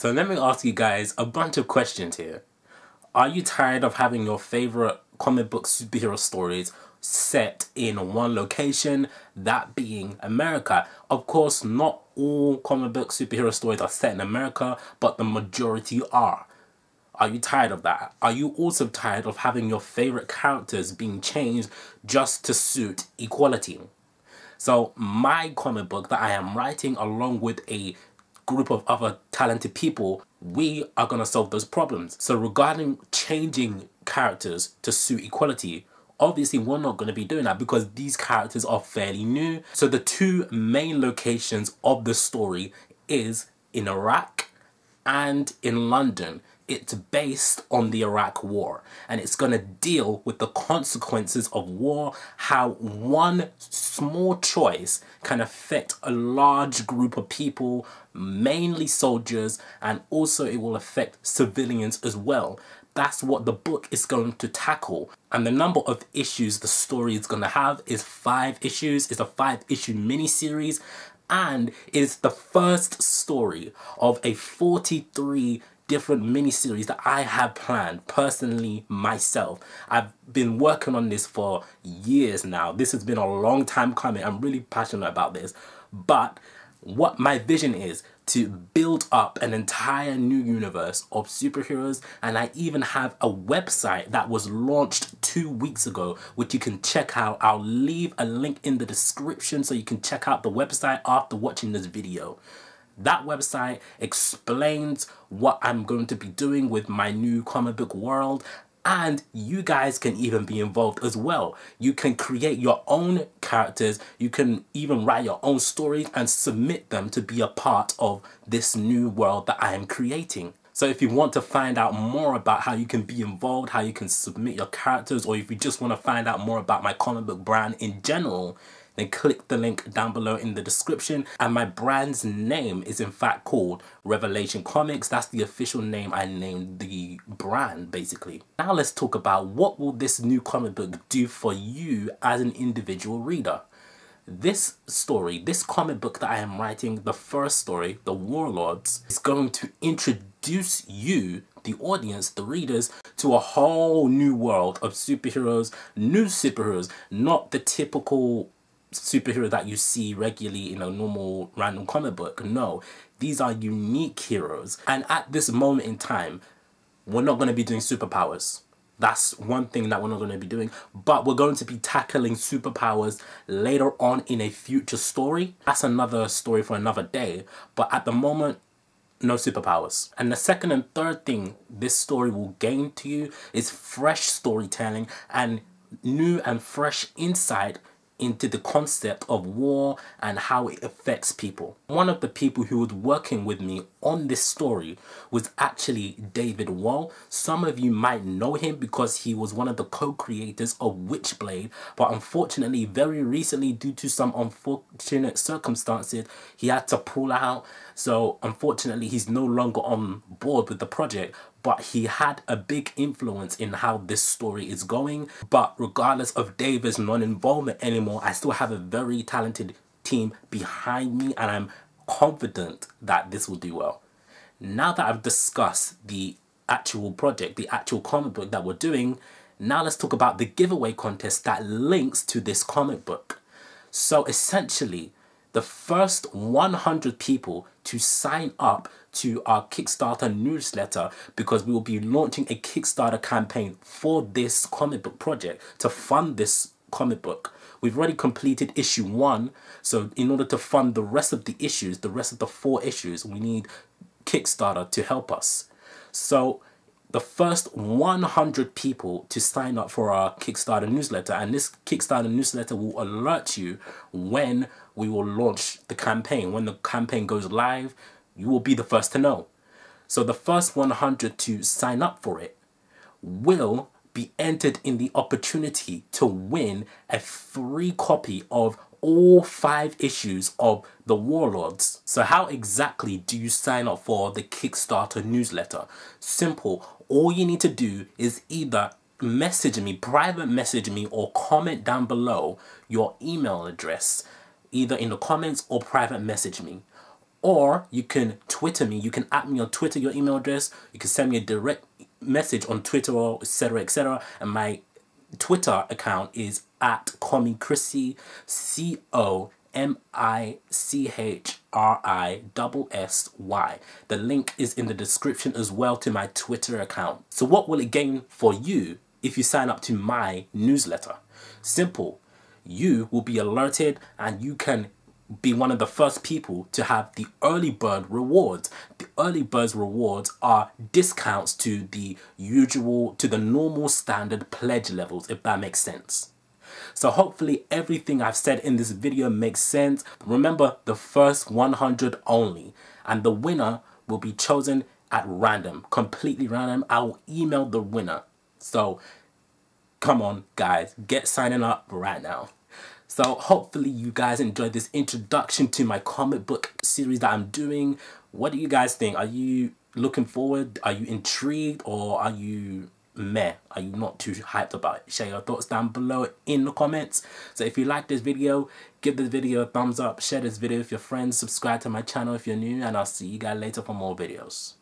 So let me ask you guys a bunch of questions here. Are you tired of having your favorite comic book superhero stories set in one location, that being America? Of course, not all comic book superhero stories are set in America, but the majority are. Are you tired of that? Are you also tired of having your favorite characters being changed just to suit equality? So my comic book that I am writing along with a group of other talented people, we are going to solve those problems. So regarding changing characters to suit equality, obviously we're not going to be doing that because these characters are fairly new. So the two main locations of the story is in Iraq and in London. It's based on the Iraq War, and it's going to deal with the consequences of war, how one small choice can affect a large group of people, mainly soldiers, and also it will affect civilians as well. That's what the book is going to tackle. And the number of issues the story is going to have is 5 issues. It's a 5-issue miniseries, and it's the first story of a 43 different miniseries that I have planned personally myself. I've been working on this for years now. This has been a long time coming. I'm really passionate about this. But what my vision is to build up an entire new universe of superheroes, and I even have a website that was launched 2 weeks ago which you can check out. I'll leave a link in the description so you can check out the website after watching this video. That website explains what I'm going to be doing with my new comic book world, and you guys can even be involved as well. You can create your own characters, you can even write your own stories and submit them to be a part of this new world that I am creating. So if you want to find out more about how you can be involved, how you can submit your characters, or if you just want to find out more about my comic book brand in general, then click the link down below in the description. And my brand's name is in fact called Revelation Comics. That's the official name I named the brand, basically. Now let's talk about what will this new comic book do for you as an individual reader. This story, this comic book that I am writing, the first story, The Warlords, is going to introduce you, the audience, the readers, to a whole new world of superheroes, new superheroes, not the typical superhero that you see regularly in a normal random comic book. No, these are unique heroes. And at this moment in time, we're not going to be doing superpowers. That's one thing that we're not going to be doing. But we're going to be tackling superpowers later on in a future story. That's another story for another day. But at the moment, no superpowers. And the second and third thing this story will gain to you is fresh storytelling and new and fresh insight into the concept of war and how it affects people. One of the people who was working with me on this story was actually David Wall. Some of you might know him because he was one of the co-creators of Witchblade, but unfortunately very recently, due to some unfortunate circumstances, he had to pull out. So unfortunately he's no longer on board with the project, but he had a big influence in how this story is going. But regardless of David's non-involvement anymore, I still have a very talented team behind me, and I'm confident that this will do well. Now that I've discussed the actual project, the actual comic book that we're doing, now let's talk about the giveaway contest that links to this comic book. So essentially, the first 100 people to sign up to our Kickstarter newsletter, because we will be launching a Kickstarter campaign for this comic book project to fund this comic book. We've already completed issue 1, so in order to fund the rest of the issues, the rest of the 4 issues, we need Kickstarter to help us. So the first 100 people to sign up for our Kickstarter newsletter, and this Kickstarter newsletter will alert you when we will launch the campaign. When the campaign goes live, you will be the first to know. So the first 100 to sign up for it will be entered in the opportunity to win a free copy of all 5 issues of The Warlords. So how exactly do you sign up for the Kickstarter newsletter? Simple. All you need to do is either message me, private message me, or comment down below your email address, either in the comments or private message me. Or you can Twitter me. You can at me on Twitter, your email address. You can send me a direct message on Twitter, or etc. etc. And my Twitter account is at ComiChris, ComiChrisy. The link is in the description as well to my Twitter account. So what will it gain for you if you sign up to my newsletter? Simple. You will be alerted and you can be one of the first people to have the early bird rewards. The early bird rewards are discounts to the normal standard pledge levels, if that makes sense. So hopefully everything I've said in this video makes sense. Remember, the first 100 only, and the winner will be chosen at random, completely random. I will email the winner. So come on guys, get signing up right now. So hopefully you guys enjoyed this introduction to my comic book series that I'm doing. What do you guys think? Are you looking forward? Are you intrigued? Or are you meh? Are you not too hyped about it? Share your thoughts down below in the comments. So if you like this video, give this video a thumbs up. Share this video with your friends. Subscribe to my channel if you're new. And I'll see you guys later for more videos.